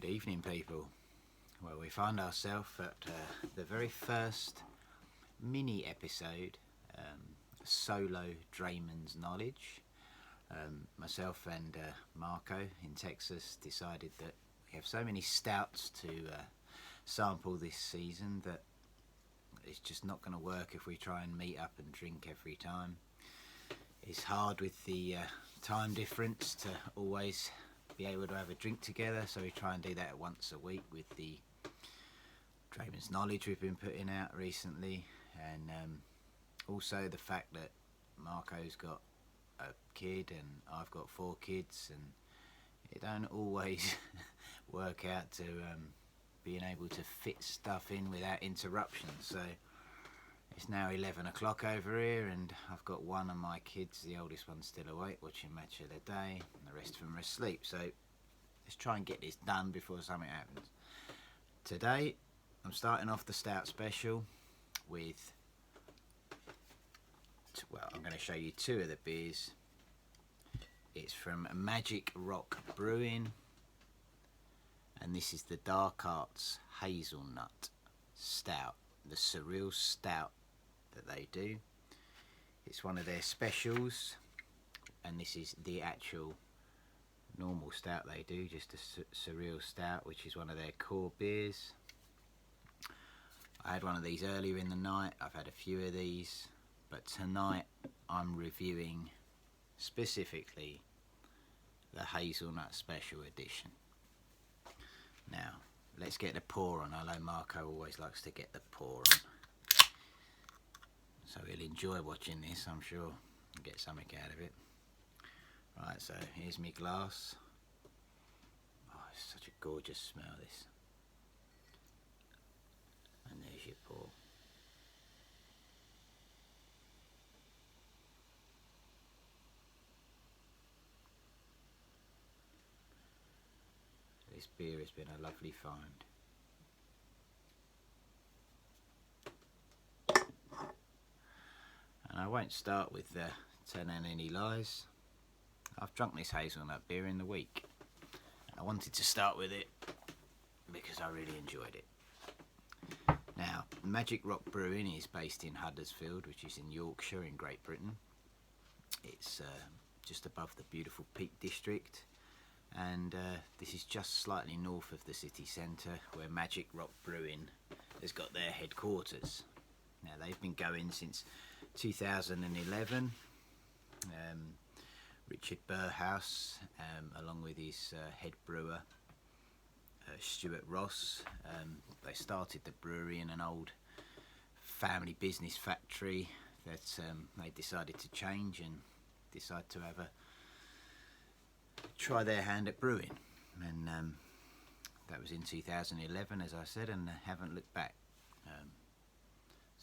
Good evening, people. Well, we find ourselves at the very first mini episode, solo DrayMen's knowledge. Myself and Marco in Texas decided that we have so many stouts to sample this season that it's just not going to work if we try and meet up and drink every time. It's hard with the time difference to always be able to have a drink together, so we try and do that once a week with the DrayMen's knowledge we've been putting out recently, and also the fact that Marco's got a kid and I've got 4 kids, and it don't always work out to being able to fit stuff in without interruption. So it's now 11 o'clock over here, and I've got one of my kids, the oldest one's still awake, watching Match of the Day, and the rest of them are asleep. So let's try and get this done before something happens. Today, I'm starting off the Stout special with, well, I'm going to show you 2 of the beers. It's from Magic Rock Brewing, and this is the Dark Arts Hazelnut Stout, the Surreal Stout that they do. It's one of their specials, and this is the actual normal stout they do, just a Surreal Stout, which is one of their core beers. I had one of these earlier in the night. I've had a few of these, but tonight I'm reviewing specifically the Hazelnut Special Edition. Now, let's get the pour on. I know Marco always likes to get the pour on, so he'll enjoy watching this, I'm sure, and get something out of it. Right, so here's my glass. Oh, it's such a gorgeous smell, this. And there's your pour. This beer has been a lovely find. And I won't start with telling any lies. I've drunk this hazelnut beer in the week. I wanted to start with it because I really enjoyed it. Now, Magic Rock Brewing is based in Huddersfield, which is in Yorkshire in Great Britain. It's just above the beautiful Peak District, and this is just slightly north of the city centre, where Magic Rock Brewing has got their headquarters. Now, they've been going since 2011. Richard Burhouse, along with his head brewer Stuart Ross, they started the brewery in an old family business factory that they decided to change and decide to have try their hand at brewing, and that was in 2011, as I said, and haven't looked back.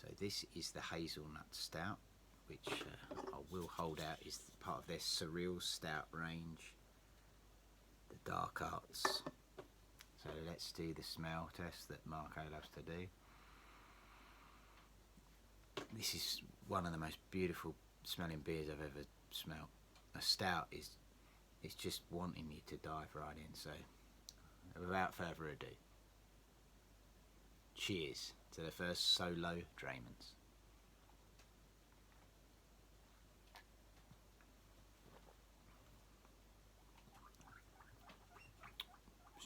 So this is the Hazelnut Stout, which I will hold out is part of their Surreal Stout range, the Dark Arts. So let's do the smell test that Marco loves to do. This is one of the most beautiful smelling beers I've ever smelled. A stout is just wanting you to dive right in. So without further ado, cheers to the first solo DrayMen's.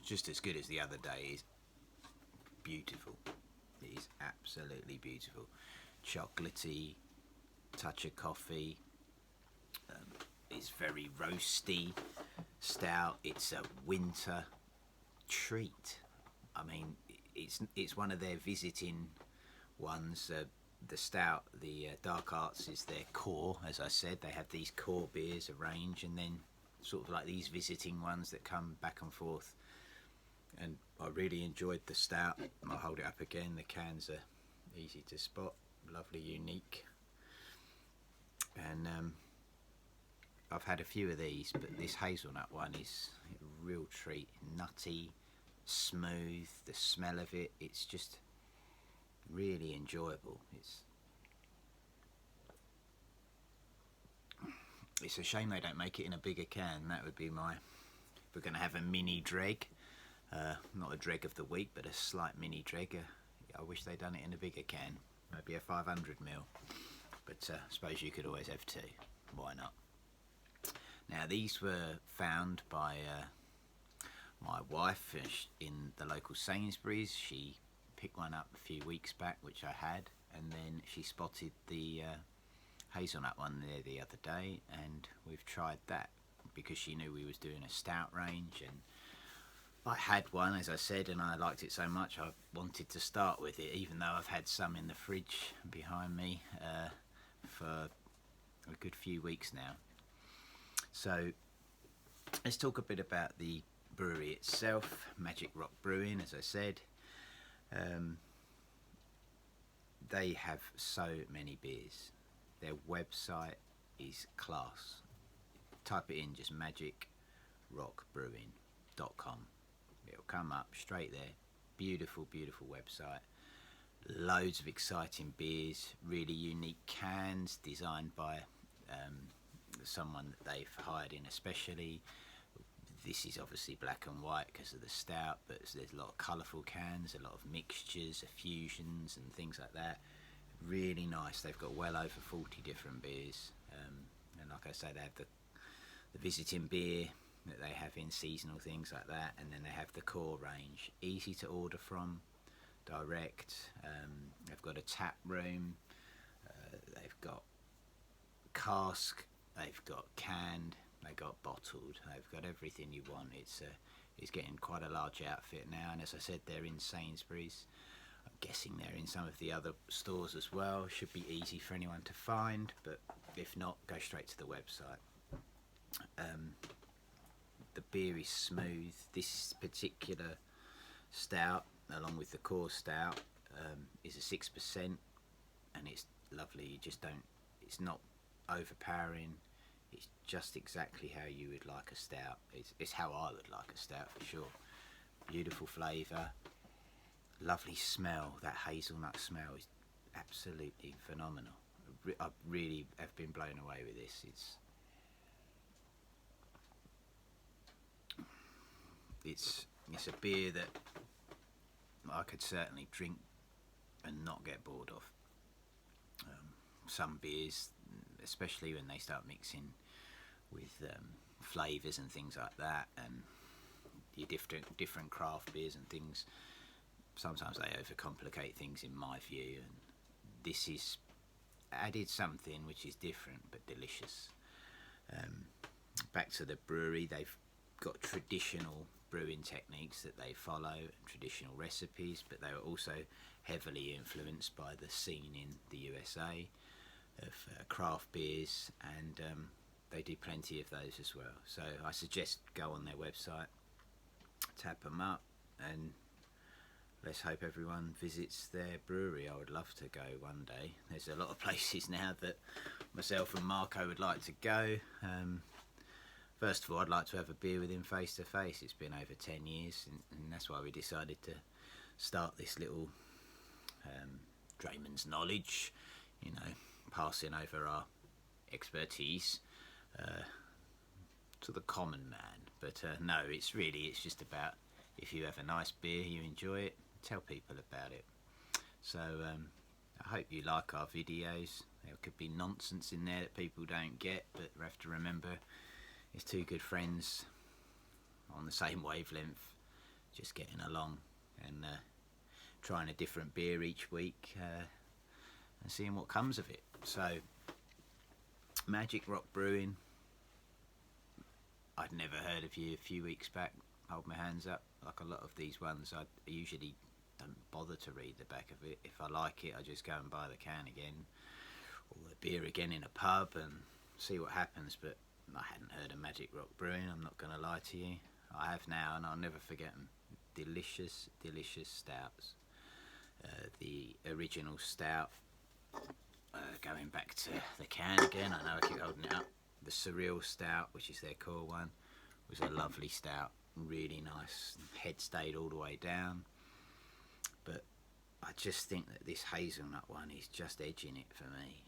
Just as good as the other day. Is beautiful. It is absolutely beautiful. Chocolatey, touch of coffee. It's very roasty stout. It's a winter treat. I mean, it's one of their visiting ones. The stout, the Dark Arts, is their core. As I said, they have these core beers arranged, and then sort of like these visiting ones that come back and forth. And I really enjoyed the stout. I'll hold it up again. The cans are easy to spot, lovely, unique. And I've had a few of these, but this hazelnut one is a real treat. Nutty, smooth, the smell of it, it's just really enjoyable. It's a shame they don't make it in a bigger can. That would be my, if we're going to have a mini dreg, Not a dreg of the week, but a slight mini dreg. I wish they'd done it in a bigger can, maybe a 500ml. But I suppose you could always have two. Why not? Now these were found by my wife in the local Sainsbury's. She picked one up a few weeks back, which I had, and then she spotted the hazelnut one there the other day, and we've tried that because she knew we was doing a stout range, and I had one, as I said, and I liked it so much I wanted to start with it, even though I've had some in the fridge behind me for a good few weeks now. So let's talk a bit about the brewery itself, Magic Rock Brewing. As I said, they have so many beers. Their website is class. Type it in, just magicrockbrewing.com. It'll come up straight there. Beautiful, beautiful website. Loads of exciting beers, really unique cans designed by someone that they've hired in especially. This is obviously black and white because of the stout, but there's a lot of colourful cans, a lot of mixtures, fusions and things like that. Really nice. They've got well over 40 different beers, and like I say, they have the visiting beer that they have in seasonal things like that, and then they have the core range, easy to order from, direct. They've got a tap room, they've got cask, they've got canned, they've got bottled, they've got everything you want. It's getting quite a large outfit now, and as I said, they're in Sainsbury's. I'm guessing they're in some of the other stores as well. Should be easy for anyone to find, but if not, go straight to the website. The beer is smooth. This particular stout, along with the core stout, is a 6%, and it's lovely. You just don't, it's not overpowering. It's just exactly how you would like a stout. It's how I would like a stout for sure. Beautiful flavour, lovely smell. That hazelnut smell is absolutely phenomenal. I really have been blown away with this. It's a beer that I could certainly drink and not get bored of. Some beers, especially when they start mixing with flavours and things like that, and your different craft beers and things, sometimes they overcomplicate things in my view, and this is added something which is different but delicious. Back to the brewery, they've got traditional brewing techniques that they follow, traditional recipes, but they were also heavily influenced by the scene in the USA of craft beers, and they do plenty of those as well. So I suggest go on their website, tap them up, and let's hope everyone visits their brewery. I would love to go one day. There's a lot of places now that myself and Marco would like to go. First of all, I'd like to have a beer with him face to face. It's been over 10 years, and that's why we decided to start this little DrayMen's knowledge, you know, passing over our expertise to the common man. But no, it's just about, if you have a nice beer, you enjoy it, tell people about it. So I hope you like our videos. There could be nonsense in there that people don't get, but we have to remember it's two good friends on the same wavelength, just getting along and trying a different beer each week and seeing what comes of it. So Magic Rock Brewing, I'd never heard of you a few weeks back. Hold my hands up. Like a lot of these ones, I usually don't bother to read the back of it. If I like it, I just go and buy the can again or the beer again in a pub and see what happens. But I hadn't heard of Magic Rock Brewing, I'm not going to lie to you. I have now, and I'll never forget them. Delicious, delicious stouts. The original stout, going back to the can again, I know I keep holding it up. The Surreal Stout, which is their core one, was a lovely stout. Really nice. Head stayed all the way down. But I just think that this hazelnut one is just edging it for me.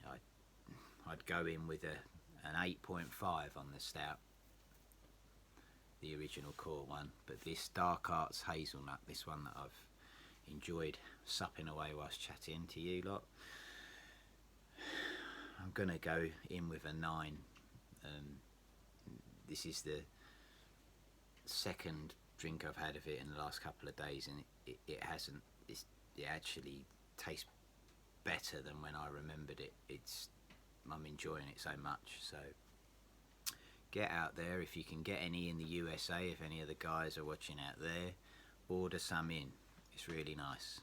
I'd go in with an 8.5 on the stout. the original core one, but this Dark Arts Hazelnut, this one that I've enjoyed supping away whilst chatting to you lot, I'm gonna go in with a 9. This is the second drink I've had of it in the last couple of days, and it actually tastes better than when I remembered it. I'm enjoying it so much. So get out there, if you can get any in the USA, if any of the guys are watching out there, order some in. It's really nice.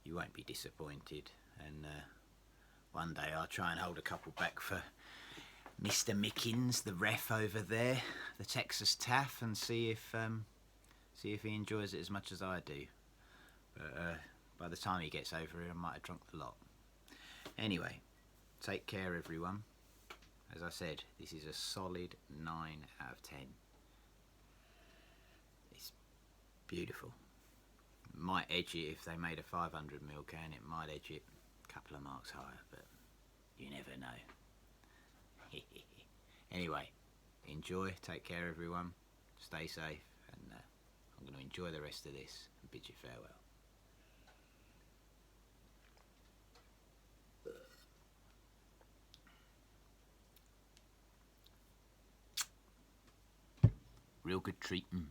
You won't be disappointed, and one day I'll try and hold a couple back for Mr. Mickens, the ref over there, the Texas Taff, and see if he enjoys it as much as I do. But by the time he gets over it, I might have drunk the lot. Anyway, take care, everyone. As I said, this is a solid 9 out of 10. It's beautiful. Might edge it if they made a 500ml can. It might edge it a couple of marks higher, but you never know. Anyway, enjoy, take care everyone, stay safe, and I'm going to enjoy the rest of this and bid you farewell. Real good treatment.